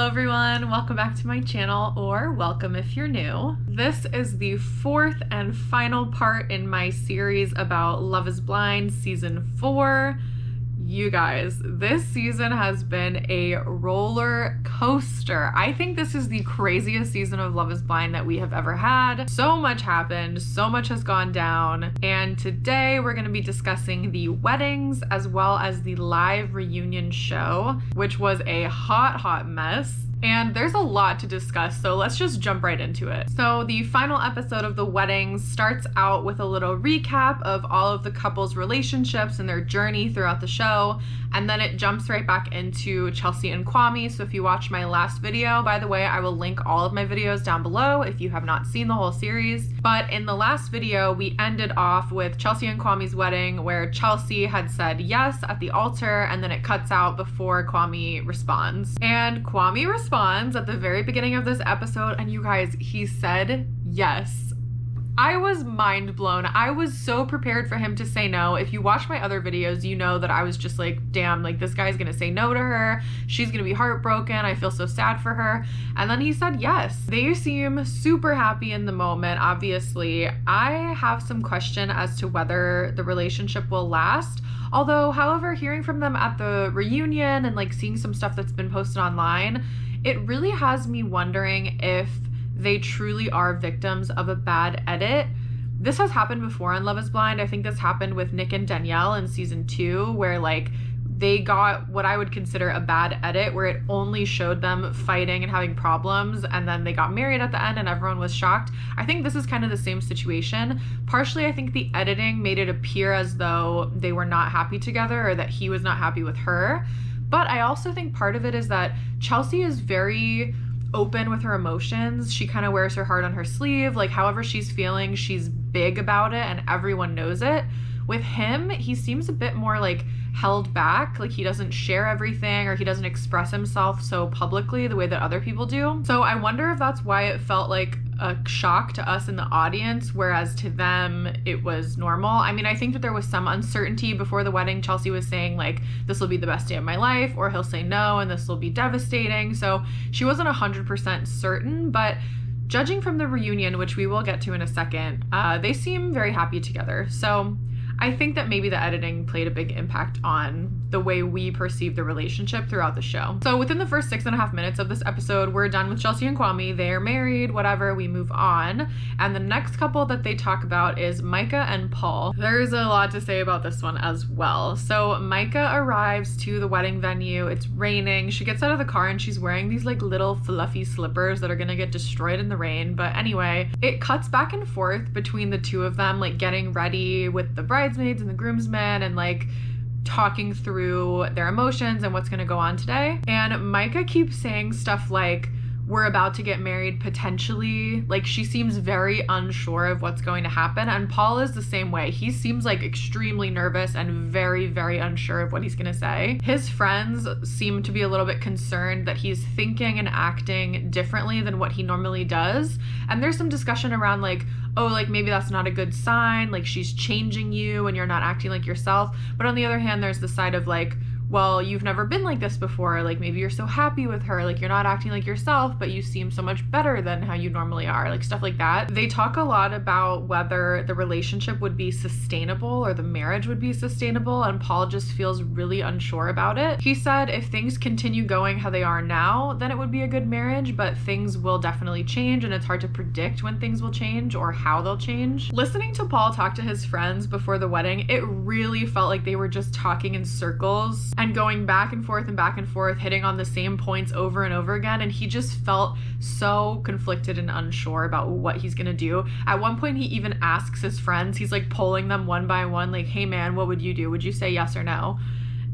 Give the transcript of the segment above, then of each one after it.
Hello everyone, welcome back to my channel, or welcome if you're new. This is the fourth and final part in my series about Love is Blind season 4. You guys, this season has been a roller coaster. I think this is the craziest season of Love is Blind that we have ever had. So much happened, so much has gone down, and today we're going to be discussing the weddings as well as the live reunion show, which was a hot mess. And there's a lot to discuss, so let's just jump right into it. So the final episode of the weddings starts out with a little recap of all of the couples' relationships and their journey throughout the show, and then it jumps right back into Chelsea and Kwame. So if you watched my last video, by the way, I will link all of my videos down below if you have not seen the whole series. But in the last video, we ended off with Chelsea and Kwame's wedding, where Chelsea had said yes at the altar, and then it cuts out before Kwame responds. And Kwame responds at the very beginning of this episode, and you guys, he said yes. I was mind blown. I was so prepared for him to say no. If you watch my other videos, you know that I was just like, damn, like this guy's gonna say no to her. She's gonna be heartbroken. I feel so sad for her. And then he said yes. They seem super happy in the moment, obviously. I have some question as to whether the relationship will last. Although, however, hearing from them at the reunion and like seeing some stuff that's been posted online, it really has me wondering if they truly are victims of a bad edit. This has happened before on Love is Blind. I think this happened with Nick and Danielle in season 2, where like they got what I would consider a bad edit, where it only showed them fighting and having problems, and then they got married at the end and everyone was shocked. I think this is kind of the same situation. Partially, I think the editing made it appear as though they were not happy together, or that he was not happy with her. But I also think part of it is that Chelsea is very open with her emotions. She kind of wears her heart on her sleeve. Like, however she's feeling, she's big about it and everyone knows it. With him, he seems a bit more like held back. Like, he doesn't share everything, or he doesn't express himself so publicly the way that other people do. So I wonder if that's why it felt like a shock to us in the audience, whereas to them it was normal. I mean, I think that there was some uncertainty before the wedding. Chelsea was saying like, this will be the best day of my life, or he'll say no and this will be devastating. So she wasn't 100% certain, but judging from the reunion, which we will get to in a second, they seem very happy together. So I think that maybe the editing played a big impact on the way we perceive the relationship throughout the show. So within the first 6.5 minutes of this episode, we're done with Chelsea and Kwame. They're married, whatever, we move on. And the next couple that they talk about is Micah and Paul. There's a lot to say about this one as well. So Micah arrives to the wedding venue. It's raining. She gets out of the car and she's wearing these like little fluffy slippers that are gonna get destroyed in the rain. But anyway, it cuts back and forth between the two of them, like getting ready with the bridesmaids and the groomsmen, and like talking through their emotions and what's going to go on today. And Micah keeps saying stuff like, we're about to get married potentially. Like, she seems very unsure of what's going to happen. And Paul is the same way. He seems like extremely nervous and very unsure of what he's gonna say. His friends seem to be a little bit concerned that he's thinking and acting differently than what he normally does. And there's some discussion around like, oh, like maybe that's not a good sign, like she's changing you and you're not acting like yourself. But on the other hand, there's the side of like, well, you've never been like this before. Like, maybe you're so happy with her. Like, you're not acting like yourself, but you seem so much better than how you normally are. Like, stuff like that. They talk a lot about whether the relationship would be sustainable or the marriage would be sustainable, and Paul just feels really unsure about it. He said if things continue going how they are now, then it would be a good marriage, but things will definitely change, and it's hard to predict when things will change or how they'll change. Listening to Paul talk to his friends before the wedding, it really felt like they were just talking in circles and going back and forth, hitting on the same points over and over again. And he just felt so conflicted and unsure about what he's gonna do. At one point, he even asks his friends, he's like polling them one by one, like, hey man, what would you do? Would you say yes or no?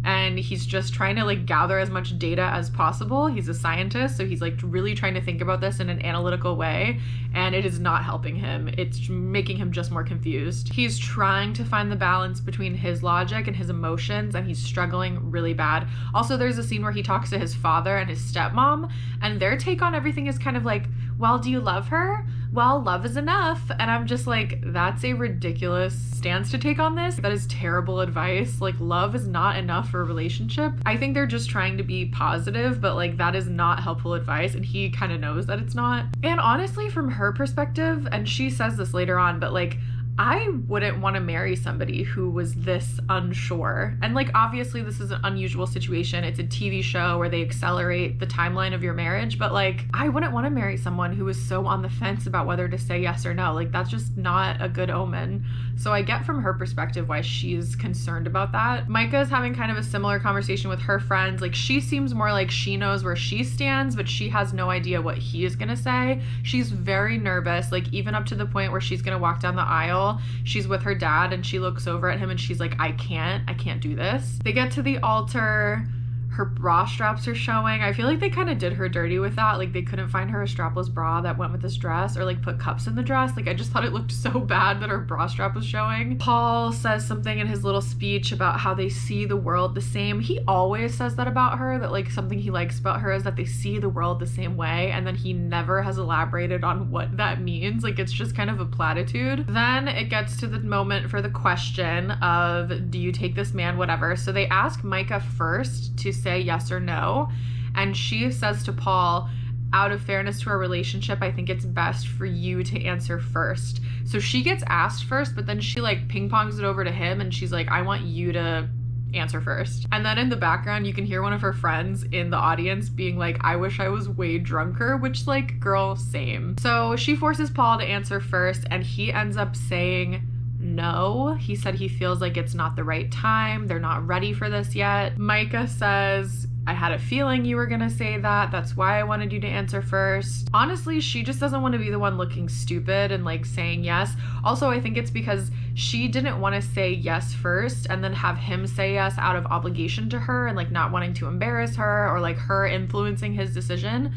And he's just trying to like gather as much data as possible. He's a scientist, so he's like really trying to think about this in an analytical way, and it is not helping him. It's making him just more confused. He's trying to find the balance between his logic and his emotions, and he's struggling really bad. Also, there's a scene where he talks to his father and his stepmom, and their take on everything is kind of like, well, do you love her? well, love is enough. And I'm just like, that's a ridiculous stance to take on this. That is terrible advice. Like, love is not enough for a relationship. I think they're just trying to be positive, but like, that is not helpful advice. And he kind of knows that it's not. And honestly, from her perspective, and she says this later on, but like, I wouldn't want to marry somebody who was this unsure. And like, obviously this is an unusual situation. It's a TV show where they accelerate the timeline of your marriage, but like, I wouldn't want to marry someone who was so on the fence about whether to say yes or no. Like, that's just not a good omen. So I get from her perspective why she's concerned about that. Micah is having kind of a similar conversation with her friends. Like, she seems more like she knows where she stands, but she has no idea what he is gonna say. She's very nervous, like even up to the point where she's gonna walk down the aisle. She's with her dad and she looks over at him and she's like, I can't do this. They get to the altar. Her bra straps are showing. I feel like they kind of did her dirty with that. Like, they couldn't find her a strapless bra that went with this dress, or like put cups in the dress. Like, I just thought it looked so bad that her bra strap was showing. Paul says something in his little speech about how they see the world the same. He always says that about her, that like something he likes about her is that they see the world the same way, and then he never has elaborated on what that means. Like, it's just kind of a platitude. Then it gets to the moment for the question of, do you take this man, whatever. So they ask Micah first to say yes or no, and she says to Paul, out of fairness to our relationship, I think it's best for you to answer first. So she gets asked first, but then she like ping pongs it over to him and she's like, I want you to answer first. And then in the background you can hear one of her friends in the audience being like, I wish I was way drunker, which like, girl, same. So she forces Paul to answer first and he ends up saying no. He said he feels like it's not the right time. They're not ready for this yet. Micah says, I had a feeling you were gonna say that. That's why I wanted you to answer first. Honestly, she just doesn't want to be the one looking stupid and like saying yes. Also, I think it's because she didn't want to say yes first and then have him say yes out of obligation to her and like not wanting to embarrass her or like her influencing his decision.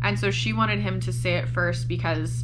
And so she wanted him to say it first because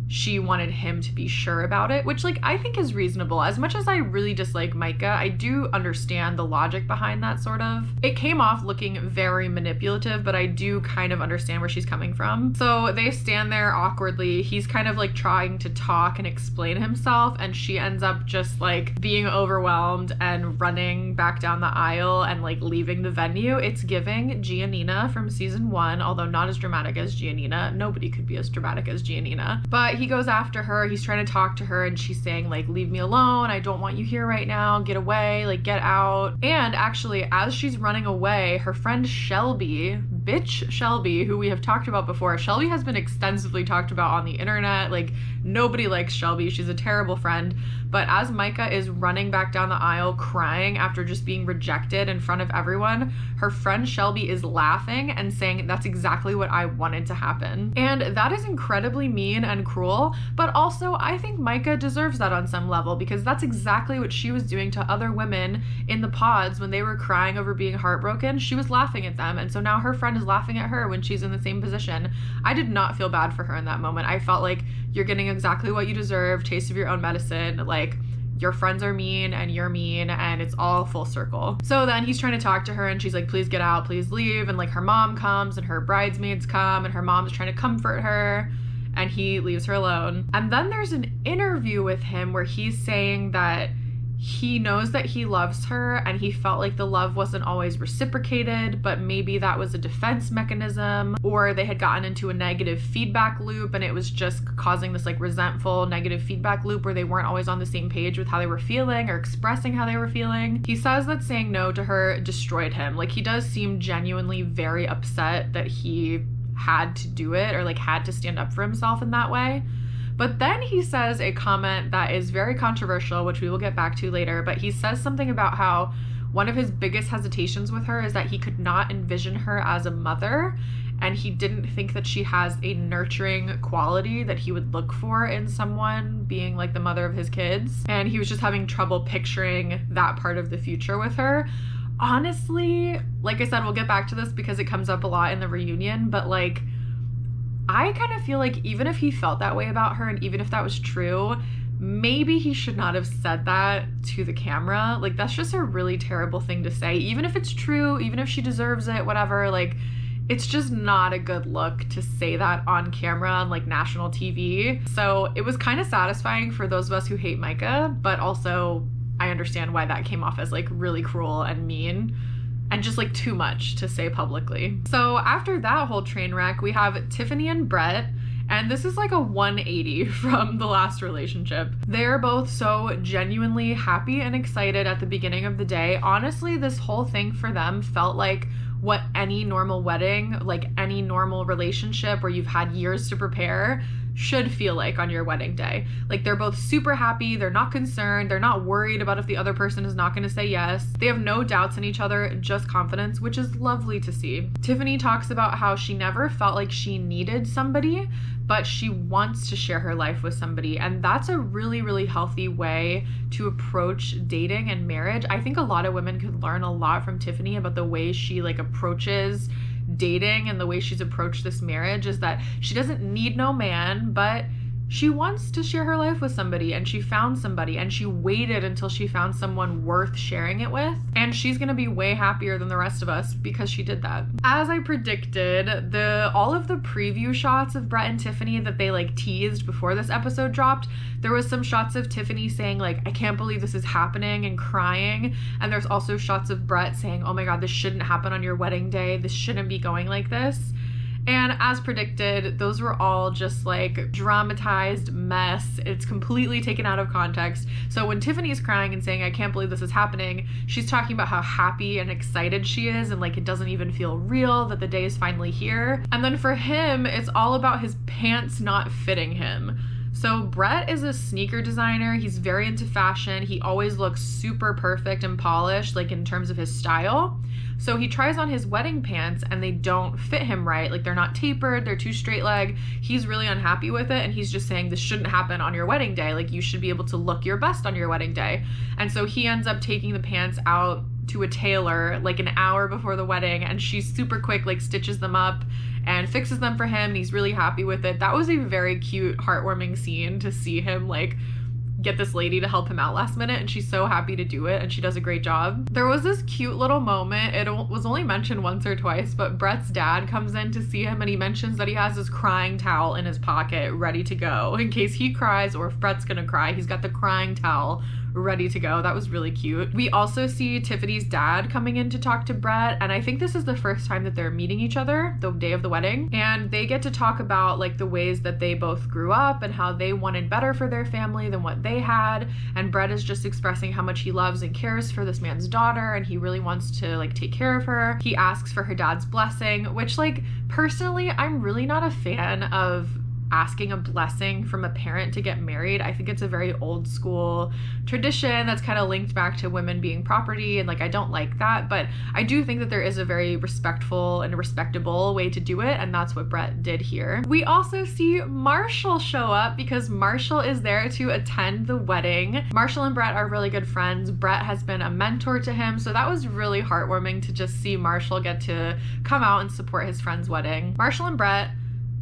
she wanted him to be sure about it, which like I think is reasonable. As much as I really dislike Micah, I do understand the logic behind that sort of. It came off looking very manipulative, but I do kind of understand where she's coming from. So they stand there awkwardly. He's kind of like trying to talk and explain himself, and she ends up just like being overwhelmed and running back down the aisle and like leaving the venue. It's giving Giannina from season 1, although not as dramatic as Giannina. Nobody could be as dramatic as Giannina. But he goes after her. He's trying to talk to her and she's saying like, leave me alone. I don't want you here right now. Get away, like get out. And actually, as she's running away, her friend Shelby, bitch Shelby, who we have talked about before. Shelby has been extensively talked about on the internet. Like, nobody likes Shelby. She's a terrible friend. But as Micah is running back down the aisle crying after just being rejected in front of everyone, her friend Shelby is laughing and saying, that's exactly what I wanted to happen. And that is incredibly mean and cruel, but also I think Micah deserves that on some level, because that's exactly what she was doing to other women in the pods when they were crying over being heartbroken. She was laughing at them, and so now her friend is laughing at her when she's in the same position. I did not feel bad for her in that moment. I felt like, you're getting exactly what you deserve, taste of your own medicine. Like, your friends are mean and you're mean, and it's all full circle. So then he's trying to talk to her and she's like, please get out, please leave. And like her mom comes and her bridesmaids come and her mom's trying to comfort her, and he leaves her alone. And then there's an interview with him where he's saying that he knows that he loves her and he felt like the love wasn't always reciprocated, but maybe that was a defense mechanism, or they had gotten into a negative feedback loop and it was just causing this like resentful negative feedback loop where they weren't always on the same page with how they were feeling or expressing how they were feeling. He says that saying no to her destroyed him. Like, he does seem genuinely very upset that he had to do it or like had to stand up for himself in that way. But then he says a comment that is very controversial, which we will get back to later, but he says something about how one of his biggest hesitations with her is that he could not envision her as a mother, and he didn't think that she has a nurturing quality that he would look for in someone being like the mother of his kids, and he was just having trouble picturing that part of the future with her. Honestly, like I said, we'll get back to this because it comes up a lot in the reunion, but like, I kind of feel like even if he felt that way about her and even if that was true, maybe he should not have said that to the camera. Like, that's just a really terrible thing to say. Even if it's true, even if she deserves it, whatever, like, it's just not a good look to say that on camera on like national TV. So it was kind of satisfying for those of us who hate Micah, but also I understand why that came off as like really cruel and mean and just like too much to say publicly. So after that whole train wreck, we have Tiffany and Brett. And this is like a 180 from the last relationship. They're both so genuinely happy and excited at the beginning of the day. Honestly, this whole thing for them felt like what any normal wedding, like any normal relationship where you've had years to prepare, should feel like on your wedding day. Like they're both super happy, they're not concerned, they're not worried about if the other person is not going to say yes. They have no doubts in each other, just confidence, which is lovely to see. Tiffany talks about how she never felt like she needed somebody, but she wants to share her life with somebody. And that's a really, really healthy way to approach dating and marriage. I think a lot of women could learn a lot from Tiffany about the way she like approaches dating and the way she's approached this marriage, is that she doesn't need no man, but she wants to share her life with somebody, and she found somebody, and she waited until she found someone worth sharing it with, and she's gonna be way happier than the rest of us because she did that. As I predicted, all of the preview shots of Brett and Tiffany that they like teased before this episode dropped, there was some shots of Tiffany saying like, I can't believe this is happening, and crying, and there's also shots of Brett saying, oh my god, this shouldn't happen on your wedding day, this shouldn't be going like this. And as predicted, those were all just like dramatized mess. It's completely taken out of context. So when Tiffany's crying and saying, I can't believe this is happening, she's talking about how happy and excited she is, and like it doesn't even feel real that the day is finally here. And then for him, it's all about his pants not fitting him. So Brett is a sneaker designer. He's very into fashion. He always looks super perfect and polished, like in terms of his style. So he tries on his wedding pants and they don't fit him right. Like they're not tapered, they're too straight leg. He's really unhappy with it, and he's just saying this shouldn't happen on your wedding day. Like you should be able to look your best on your wedding day. And so he ends up taking the pants out to a tailor like an hour before the wedding, and she's super quick, like stitches them up and fixes them for him, and he's really happy with it. That was a very cute, heartwarming scene to see him like get this lady to help him out last minute, and she's so happy to do it, and she does a great job. There was this cute little moment, it was only mentioned once or twice, but Brett's dad comes in to see him, and he mentions that he has his crying towel in his pocket ready to go in case he cries, or if Brett's gonna cry, he's got the crying towel ready to go. That was really cute. We also see Tiffany's dad coming in to talk to Brett, and I think this is the first time that they're meeting each other the day of the wedding, and they get to talk about like the ways that they both grew up and how they wanted better for their family than what they had. And Brett is just expressing how much he loves and cares for this man's daughter, and he really wants to like take care of her. He asks for her dad's blessing, which like personally I'm really not a fan of asking a blessing from a parent to get married. I think it's a very old school tradition that's kind of linked back to women being property, and like I don't like that, but I do think that there is a very respectful and respectable way to do it, and that's what Brett did here. We also see Marshall show up because Marshall is there to attend the wedding. Marshall and Brett are really good friends. Brett has been a mentor to him, so that was really heartwarming to just see Marshall get to come out and support his friend's wedding. Marshall and Brett,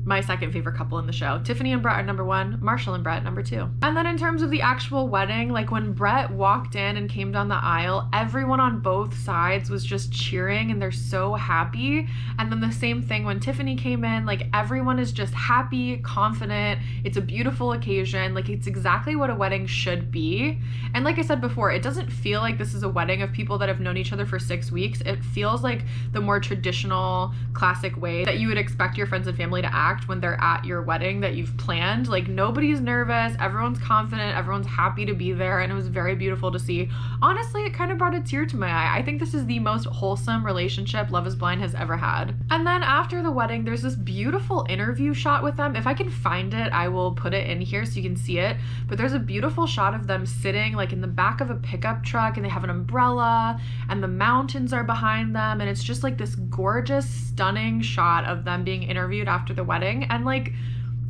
my second favorite couple in the show. Tiffany and Brett are number one, Marshall and Brett number two. And then in terms of the actual wedding, like when Brett walked in and came down the aisle, everyone on both sides was just cheering and they're so happy. And then the same thing when Tiffany came in, like everyone is just happy, confident. It's a beautiful occasion. Like it's exactly what a wedding should be. And like I said before, it doesn't feel like this is a wedding of people that have known each other for 6 weeks. It feels like the more traditional, classic way that you would expect your friends and family to act when they're at your wedding that you've planned. Like nobody's nervous, everyone's confident, everyone's happy to be there, and it was very beautiful to see. Honestly, it kind of brought a tear to my eye. I think this is the most wholesome relationship Love is Blind has ever had. And then after the wedding, there's this beautiful interview shot with them. If I can find it, I will put it in here so you can see it. But there's a beautiful shot of them sitting like in the back of a pickup truck, and they have an umbrella, and the mountains are behind them, and it's just like this gorgeous, stunning shot of them being interviewed after the wedding. And like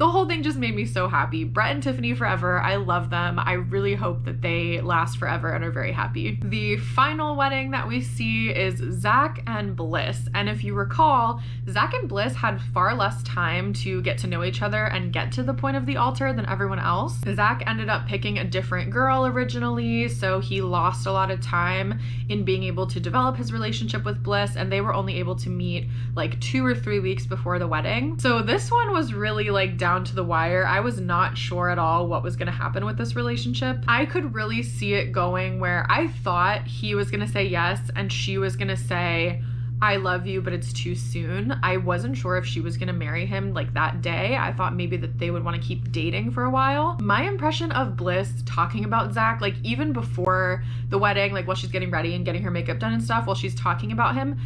The whole thing just made me so happy. Brett and Tiffany forever. I love them. I really hope that they last forever and are very happy. The final wedding that we see is Zach and Bliss. And if you recall, Zach and Bliss had far less time to get to know each other and get to the point of the altar than everyone else. Zach ended up picking a different girl originally, so he lost a lot of time in being able to develop his relationship with Bliss, and they were only able to meet like 2 or 3 weeks before the wedding. So this one was really like down to the wire. I was not sure at all what was going to happen with this relationship. I could really see it going where I thought he was going to say yes and she was going to say, I love you, but it's too soon. I wasn't sure if she was gonna marry him like that day. I thought maybe that they would want to keep dating for a while. My impression of Bliss talking about Zach, like even before the wedding, like while she's getting ready and getting her makeup done and stuff, while she's talking about him,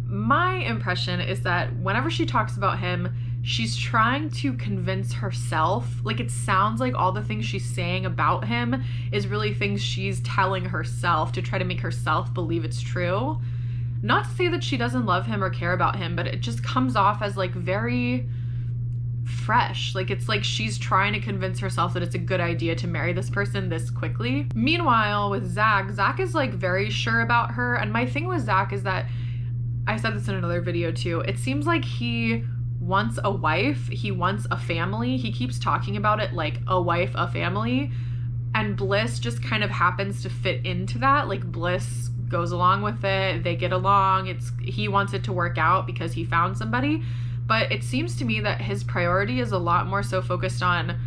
my impression is that whenever she talks about him, she's trying to convince herself. Like it sounds like all the things she's saying about him is really things she's telling herself to try to make herself believe it's true. Not to say that she doesn't love him or care about him, but it just comes off as like very fresh. Like it's like she's trying to convince herself that it's a good idea to marry this person this quickly. Meanwhile, with Zach is like very sure about her. And my thing with Zach is that, I said this in another video too, it seems like he wants a wife, he wants a family. He keeps talking about it like a wife, a family. And Bliss just kind of happens to fit into that. Like Bliss goes along with it, they get along, he wants it to work out because he found somebody. But it seems to me that his priority is a lot more so focused on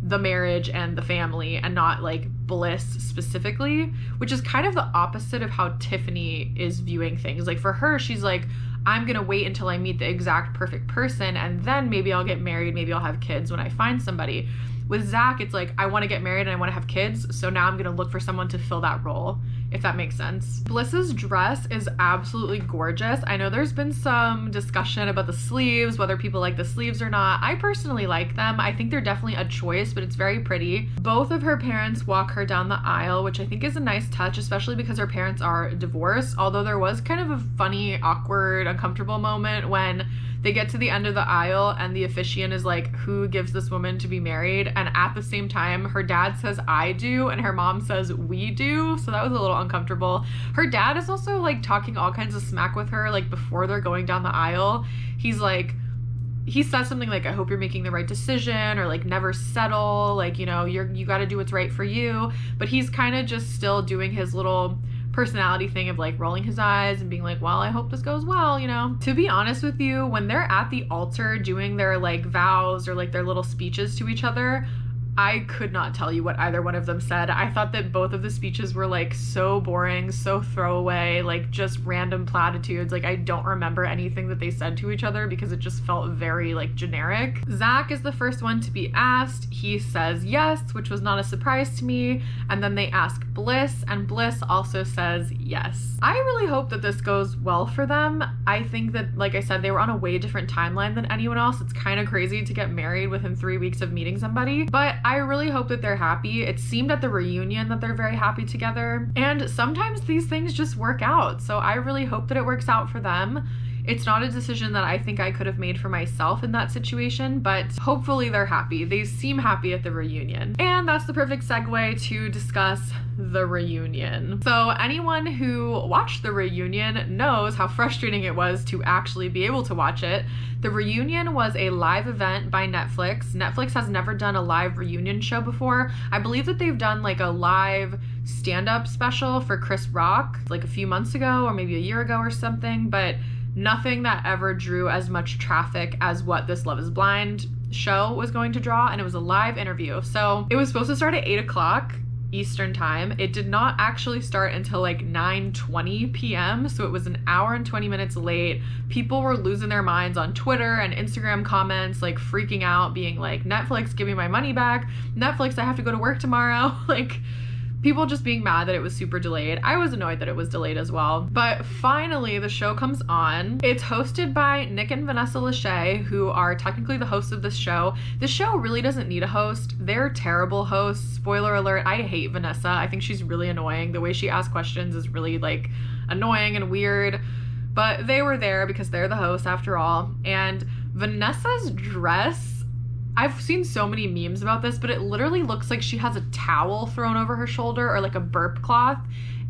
the marriage and the family and not like Bliss specifically, which is kind of the opposite of how Tiffany is viewing things. Like for her, she's like, I'm gonna wait until I meet the exact perfect person and then maybe I'll get married, maybe I'll have kids when I find somebody. With Zach, it's like, I want to get married and I want to have kids, so now I'm going to look for someone to fill that role, if that makes sense. Bliss's dress is absolutely gorgeous. I know there's been some discussion about the sleeves, whether people like the sleeves or not. I personally like them. I think they're definitely a choice, but it's very pretty. Both of her parents walk her down the aisle, which I think is a nice touch, especially because her parents are divorced, although there was kind of a funny, awkward, uncomfortable moment when they get to the end of the aisle and the officiant is like, who gives this woman to be married? And at the same time, her dad says, I do, and her mom says, we do. So that was a little uncomfortable. Her dad is also like talking all kinds of smack with her, like before they're going down the aisle. He's like, he says something like, I hope you're making the right decision, or like never settle, like, you know, you got to do what's right for you. But he's kind of just still doing his little personality thing of like rolling his eyes and being like, well, I hope this goes well, you know. To be honest with you, when they're at the altar doing their like vows or like their little speeches to each other, I could not tell you what either one of them said. I thought that both of the speeches were like so boring, so throwaway, like just random platitudes. Like I don't remember anything that they said to each other because it just felt very like generic. Zach is the first one to be asked. He says yes, which was not a surprise to me. And then they ask Bliss, and Bliss also says yes. I really hope that this goes well for them. I think that, like I said, they were on a way different timeline than anyone else. It's kind of crazy to get married within 3 weeks of meeting somebody, but I really hope that they're happy. It seemed at the reunion that they're very happy together, and sometimes these things just work out. So I really hope that it works out for them. It's not a decision that I think I could have made for myself in that situation, but hopefully they're happy. They seem happy at the reunion. And that's the perfect segue to discuss the reunion. So anyone who watched the reunion knows how frustrating it was to actually be able to watch it. The reunion was a live event by Netflix. Netflix has never done a live reunion show before. I believe that they've done like a live stand-up special for Chris Rock like a few months ago or maybe a year ago or something, but nothing that ever drew as much traffic as what this Love is Blind show was going to draw, and it was a live interview. So it was supposed to start at 8 o'clock Eastern time. It did not actually start until like 9:20 p.m. So it was an hour and 20 minutes late. People were losing their minds on Twitter and Instagram comments, like freaking out, being like, Netflix, give me my money back. Netflix, I have to go to work tomorrow. Like, people just being mad that it was super delayed. I was annoyed that it was delayed as well. But finally, the show comes on. It's hosted by Nick and Vanessa Lachey, who are technically the hosts of this show. This show really doesn't need a host. They're terrible hosts. Spoiler alert, I hate Vanessa. I think she's really annoying. The way she asks questions is really like annoying and weird. But they were there because they're the hosts after all. And Vanessa's dress I've seen so many memes about this, but it literally looks like she has a towel thrown over her shoulder or like a burp cloth.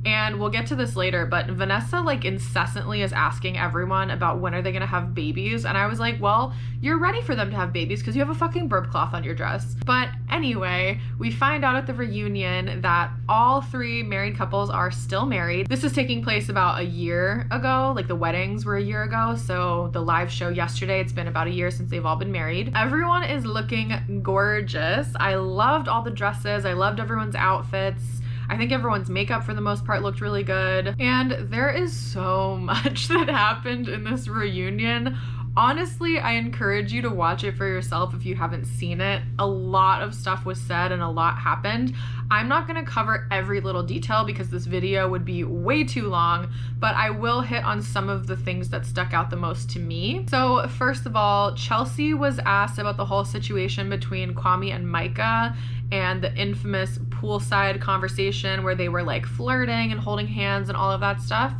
And we'll get to this later, but Vanessa like incessantly is asking everyone about when are they gonna have babies. And I was like, well, you're ready for them to have babies because you have a fucking burp cloth on your dress. But anyway, we find out at the reunion that all 3 married couples are still married. This is taking place about a year ago, like the weddings were a year ago. So the live show yesterday, it's been about a year since they've all been married. Everyone is looking gorgeous. I loved all the dresses. I loved everyone's outfits. I think everyone's makeup for the most part looked really good. And there is so much that happened in this reunion. Honestly, I encourage you to watch it for yourself if you haven't seen it. A lot of stuff was said and a lot happened. I'm not going to cover every little detail because this video would be way too long, but I will hit on some of the things that stuck out the most to me. So first of all, Chelsea was asked about the whole situation between Kwame and Micah and the infamous poolside conversation where they were like flirting and holding hands and all of that stuff.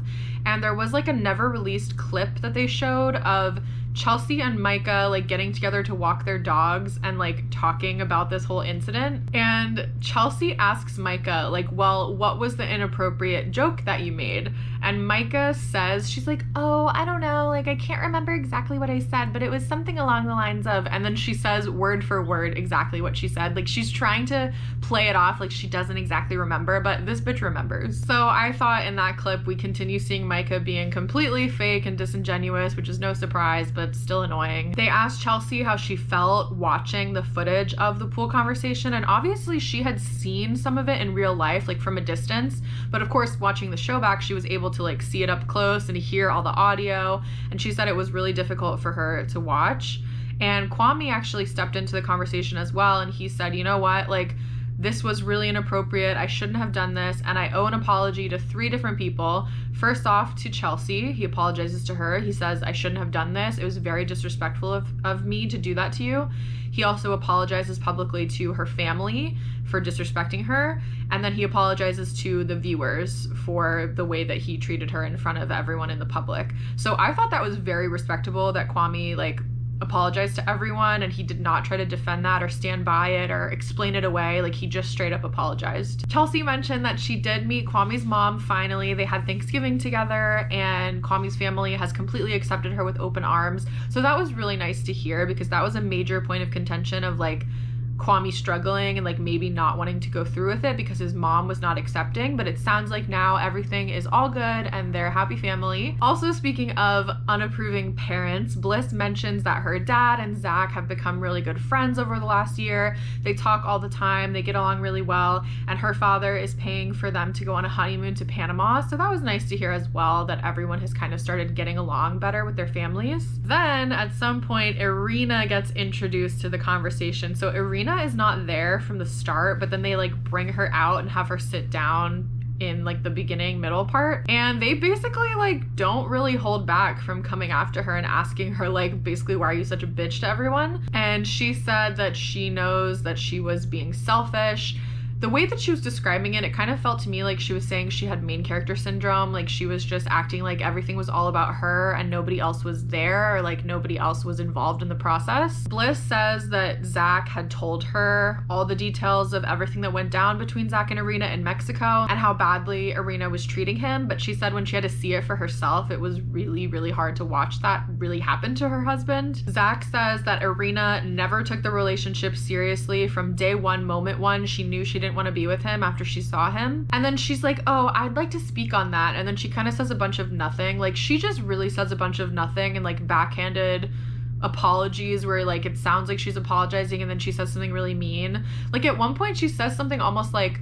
And there was like a never released clip that they showed of Chelsea and Micah like getting together to walk their dogs and like talking about this whole incident. And Chelsea asks Micah like, well, what was the inappropriate joke that you made? And Micah says, she's like, oh, I don't know, like I can't remember exactly what I said, but it was something along the lines of, and then she says word for word exactly what she said. Like she's trying to play it off like she doesn't exactly remember, but this bitch remembers. So I thought in that clip we continue seeing Micah being completely fake and disingenuous, which is no surprise, but still annoying. They asked Chelsea how she felt watching the footage of the pool conversation, and obviously she had seen some of it in real life, like from a distance, but of course watching the show back she was able to like see it up close and hear all the audio, and she said it was really difficult for her to watch. And Kwame actually stepped into the conversation as well, and he said, you know what, like this was really inappropriate. I shouldn't have done this, and I owe an apology to 3 different people. First off, to Chelsea. He apologizes to her. He says, I shouldn't have done this. It was very disrespectful of me to do that to you. He also apologizes publicly to her family for disrespecting her. And then he apologizes to the viewers for the way that he treated her in front of everyone in the public. So I thought that was very respectable that Kwame like apologized to everyone, and he did not try to defend that or stand by it or explain it away. Like he just straight up apologized. Chelsea mentioned that she did meet Kwame's mom finally. They had Thanksgiving together, and Kwame's family has completely accepted her with open arms. So that was really nice to hear because that was a major point of contention of like Kwame struggling and like maybe not wanting to go through with it because his mom was not accepting, but it sounds like now everything is all good and they're a happy family. Also, speaking of unapproving parents, Bliss mentions that her dad and Zach have become really good friends over the last year. They talk all the time, they get along really well, and her father is paying for them to go on a honeymoon to Panama. So that was nice to hear as well, that everyone has kind of started getting along better with their families. Then at some point, Irina gets introduced to the conversation. So Irina is not there from the start, but then they like bring her out and have her sit down in like the beginning middle part, and they basically like don't really hold back from coming after her and asking her like basically, why are you such a bitch to everyone? And she said that she knows that she was being selfish. The way that she was describing it, it kind of felt to me like she was saying she had main character syndrome, like she was just acting like everything was all about her and nobody else was there, or like nobody else was involved in the process. Bliss says that Zach had told her all the details of everything that went down between Zach and Irina in Mexico and how badly Irina was treating him, but she said when she had to see it for herself, it was really, really hard to watch that really happen to her husband. Zach says that Irina never took the relationship seriously from day one, moment one. She knew she didn't want to be with him after she saw him, and then she's like, oh, I'd like to speak on that, and then she kind of says a bunch of nothing. Like she just really says a bunch of nothing and like backhanded apologies where like it sounds like she's apologizing and then she says something really mean. Like at one point she says something almost like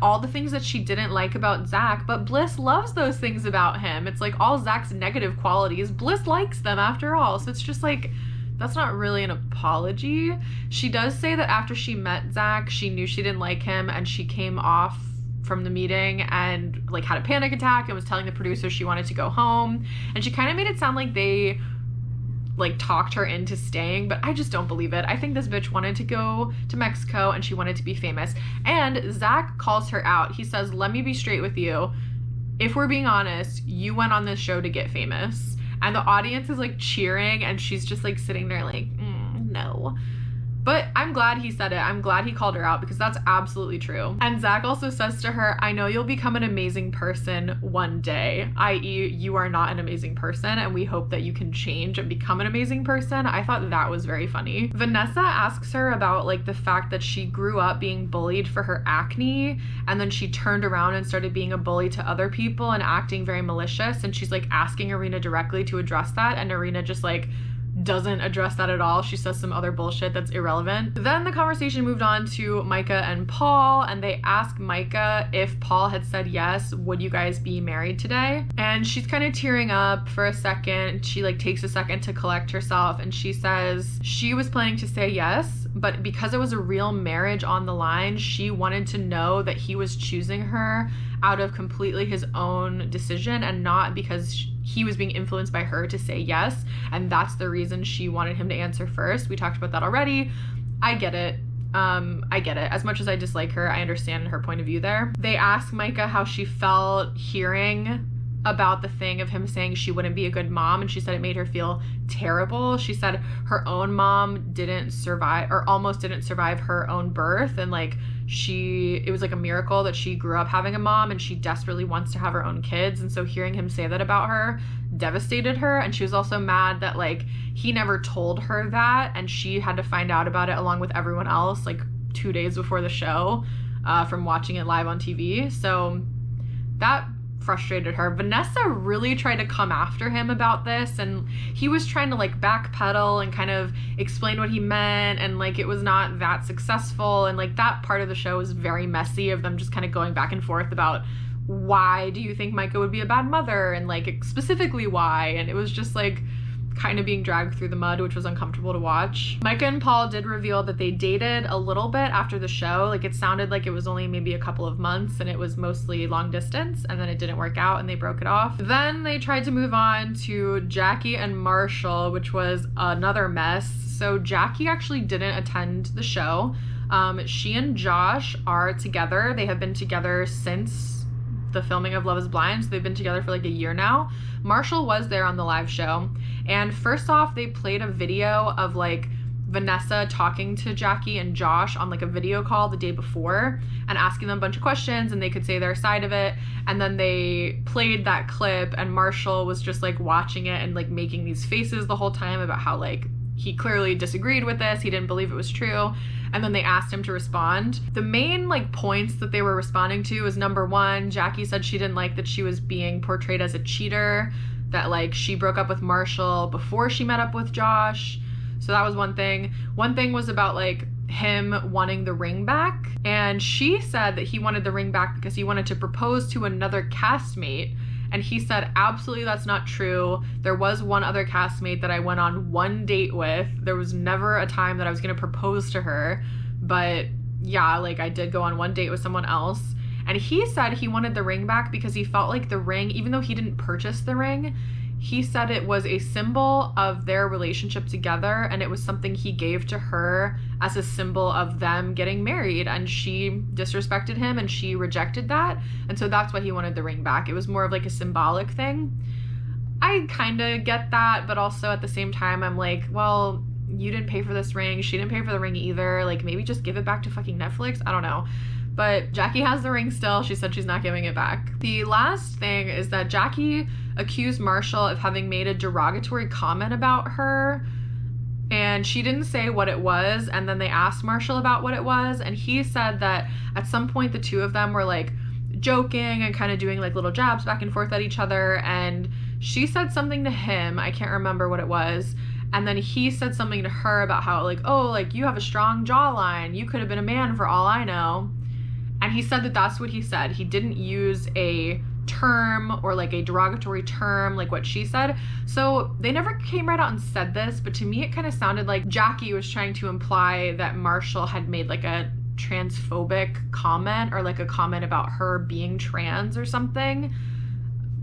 all the things that she didn't like about Zach, but Bliss loves those things about him. It's like all Zach's negative qualities, Bliss likes them after all. So it's just like, that's not really an apology. She does say that after she met Zach, she knew she didn't like him, and she came off from the meeting and like had a panic attack and was telling the producer she wanted to go home. And she kind of made it sound like they like talked her into staying, but I just don't believe it. I think this bitch wanted to go to Mexico and she wanted to be famous. And Zach calls her out. He says, let me be straight with you. If we're being honest, you went on this show to get famous. And the audience is like cheering, and she's just like sitting there like, no. But I'm glad he said it. I'm glad he called her out because that's absolutely true. And Zach also says to her, I know you'll become an amazing person one day, i.e. you are not an amazing person and we hope that you can change and become an amazing person. I thought that was very funny. Vanessa asks her about like the fact that she grew up being bullied for her acne and then she turned around and started being a bully to other people and acting very malicious, and she's like asking Irina directly to address that, and Irina just like doesn't address that at all. She says some other bullshit that's irrelevant. Then the conversation moved on to Micah and Paul, and they asked Micah if Paul had said yes, would you guys be married today? And she's kind of tearing up for a second. She like takes a second to collect herself, and she says she was planning to say yes, but because it was a real marriage on the line, she wanted to know that he was choosing her out of completely his own decision and not because he was being influenced by her to say yes, and that's the reason she wanted him to answer first. We talked about that already. I get it. I get it. As much as I dislike her, I understand her point of view there. They asked Micah how she felt hearing about the thing of him saying she wouldn't be a good mom, and she said it made her feel terrible. She said her own mom didn't survive, or almost didn't survive her own birth, and like it was like a miracle that she grew up having a mom, and she desperately wants to have her own kids. And so hearing him say that about her devastated her, and she was also mad that like he never told her that and she had to find out about it along with everyone else like 2 days before the show from watching it live on TV. So that frustrated her. Vanessa really tried to come after him about this, and he was trying to like backpedal and kind of explain what he meant, and like it was not that successful, and like that part of the show was very messy of them just kind of going back and forth about why do you think Micah would be a bad mother, and like specifically why, and it was just like kind of being dragged through the mud, which was uncomfortable to watch. Micah and Paul did reveal that they dated a little bit after the show. Like it sounded like it was only maybe a couple of months and it was mostly long distance, and then it didn't work out and they broke it off. Then they tried to move on to Jackie and Marshall, which was another mess. So Jackie actually didn't attend the show. She and Josh are together. They have been together since the filming of Love is Blind, so they've been together for like a year now. Marshall was there on the live show, and first off they played a video of like Vanessa talking to Jackie and Josh on like a video call the day before and asking them a bunch of questions, and they could say their side of it, and then they played that clip and Marshall was just like watching it and like making these faces the whole time about how like he clearly disagreed with this, he didn't believe it was true, and then they asked him to respond. The main like points that they were responding to was number one, Jackie said she didn't like that she was being portrayed as a cheater, that like she broke up with Marshall before she met up with Josh. So that was one thing. One thing was about like him wanting the ring back, and she said that he wanted the ring back because he wanted to propose to another castmate. And he said, absolutely, that's not true. There was one other castmate that I went on one date with. There was never a time that I was going to propose to her. But yeah, like I did go on one date with someone else. And he said he wanted the ring back because he felt like the ring, even though he didn't purchase the ring, he said it was a symbol of their relationship together, and it was something he gave to her as a symbol of them getting married, and she disrespected him and she rejected that, and so that's why he wanted the ring back. It was more of like a symbolic thing. I kind of get that, but also at the same time I'm like, well, you didn't pay for this ring, she didn't pay for the ring either, like maybe just give it back to fucking Netflix. I don't know. But Jackie has the ring still. She said she's not giving it back. The last thing is that Jackie accused Marshall of having made a derogatory comment about her, and she didn't say what it was, and then they asked Marshall about what it was, and he said that at some point the two of them were like joking and kind of doing like little jabs back and forth at each other, and she said something to him, I can't remember what it was, and then he said something to her about how like, oh, like you have a strong jawline, you could have been a man for all I know. And he said that that's what he said. He didn't use a term or like a derogatory term like what she said. So they never came right out and said this, but to me it kind of sounded like Jackie was trying to imply that Marshall had made like a transphobic comment or like a comment about her being trans or something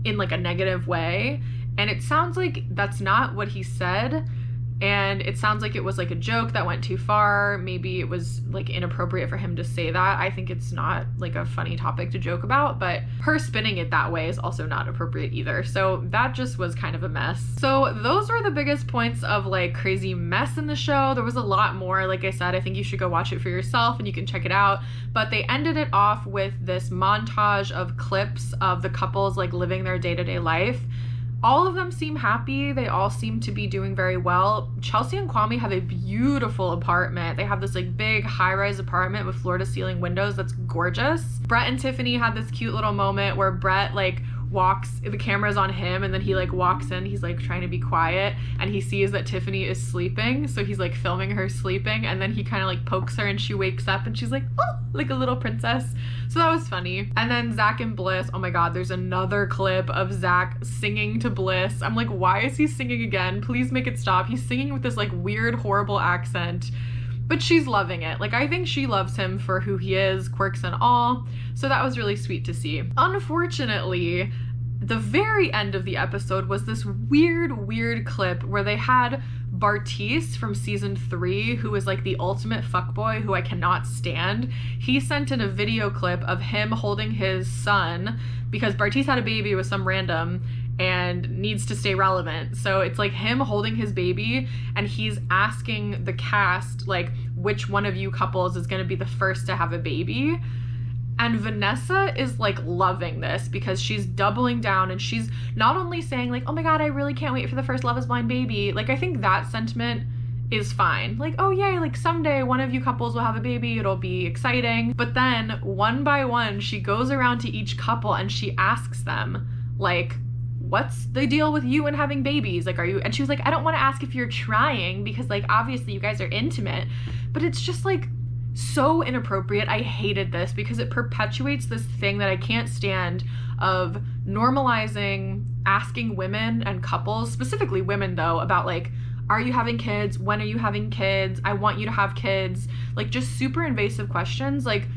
in like a negative way. And it sounds like that's not what he said. And it sounds like it was like a joke that went too far. Maybe it was like inappropriate for him to say that. I think it's not like a funny topic to joke about, but her spinning it that way is also not appropriate either. So that just was kind of a mess. So those were the biggest points of like crazy mess in the show. There was a lot more. Like I said, I think you should go watch it for yourself and you can check it out. But they ended it off with this montage of clips of the couples like living their day-to-day life. All of them seem happy. They all seem to be doing very well. Chelsea and Kwame have a beautiful apartment. They have this like big high-rise apartment with floor-to-ceiling windows that's gorgeous. Brett and Tiffany had this cute little moment where Brett like walks, the camera's on him, and then he like walks in, he's like trying to be quiet, and he sees that Tiffany is sleeping, so he's like filming her sleeping, and then he kind of like pokes her and she wakes up and she's like, oh, like a little princess. So that was funny. And then Zach and Bliss, oh my god, there's another clip of Zach singing to Bliss. I'm like, why is he singing again? Please make it stop. He's singing with this like weird, horrible accent, but she's loving it. Like, I think she loves him for who he is, quirks and all. So that was really sweet to see. Unfortunately, the very end of the episode was this weird clip where they had Bartise from season 3, who is like the ultimate fuckboy who I cannot stand. He sent in a video clip of him holding his son because Bartise had a baby with some random and needs to stay relevant. So it's like him holding his baby and he's asking the cast like which one of you couples is going to be the first to have a baby. And Vanessa is like loving this because she's doubling down and she's not only saying like, oh my god, I really can't wait for the first Love is Blind baby. Like, I think that sentiment is fine. Like, oh yay, like someday one of you couples will have a baby, it'll be exciting. But then one by one, she goes around to each couple and she asks them like, what's the deal with you and having babies? Like, are you, and she was like, I don't want to ask if you're trying because like obviously you guys are intimate, but it's just like so inappropriate. I hated this because it perpetuates this thing that I can't stand of normalizing asking women and couples, specifically women though, about like, are you having kids? When are you having kids? I want you to have kids. Like, just super invasive questions. Like,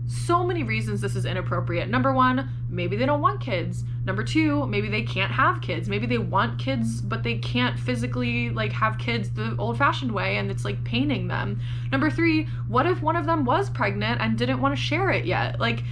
so many reasons this is inappropriate. Number one, maybe they don't want kids. Number two, maybe they can't have kids. Maybe they want kids, but they can't physically like have kids the old-fashioned way and it's like paining them. Number three, what if one of them was pregnant and didn't want to share it yet? Like,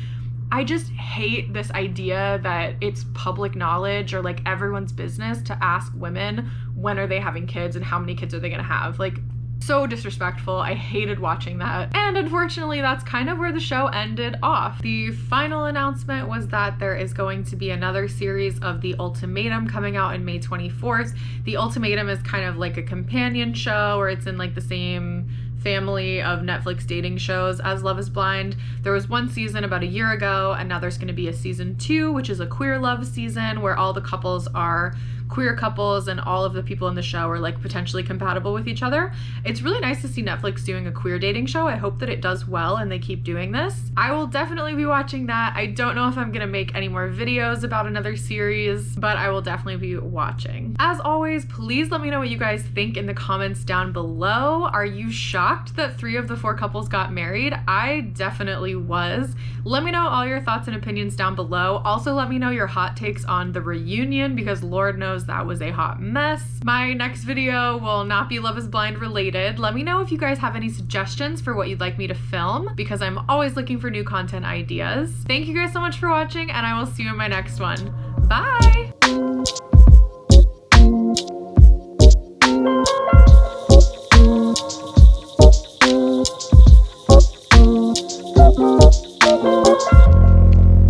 I just hate this idea that it's public knowledge or like everyone's business to ask women when are they having kids and how many kids are they gonna have. Like, so disrespectful. I hated watching that. And unfortunately, that's kind of where the show ended off. The final announcement was that there is going to be another series of The Ultimatum coming out in May 24th. The Ultimatum is kind of like a companion show, or it's in like the same family of Netflix dating shows as Love is Blind. There was one season about a year ago, and now there's going to be a season 2, which is a queer love season where all the couples are queer couples and all of the people in the show are like potentially compatible with each other. It's really nice to see Netflix doing a queer dating show. I hope that it does well and they keep doing this. I will definitely be watching that. I don't know if I'm gonna make any more videos about another series, but I will definitely be watching. As always, please let me know what you guys think in the comments down below. Are you shocked that 3 of the 4 couples got married? I definitely was. Let me know all your thoughts and opinions down below. Also, let me know your hot takes on the reunion because Lord knows that was a hot mess. My next video will not be Love is Blind related. Let me know if you guys have any suggestions for what you'd like me to film because I'm always looking for new content ideas. Thank you guys so much for watching and I will see you in my next one. Bye!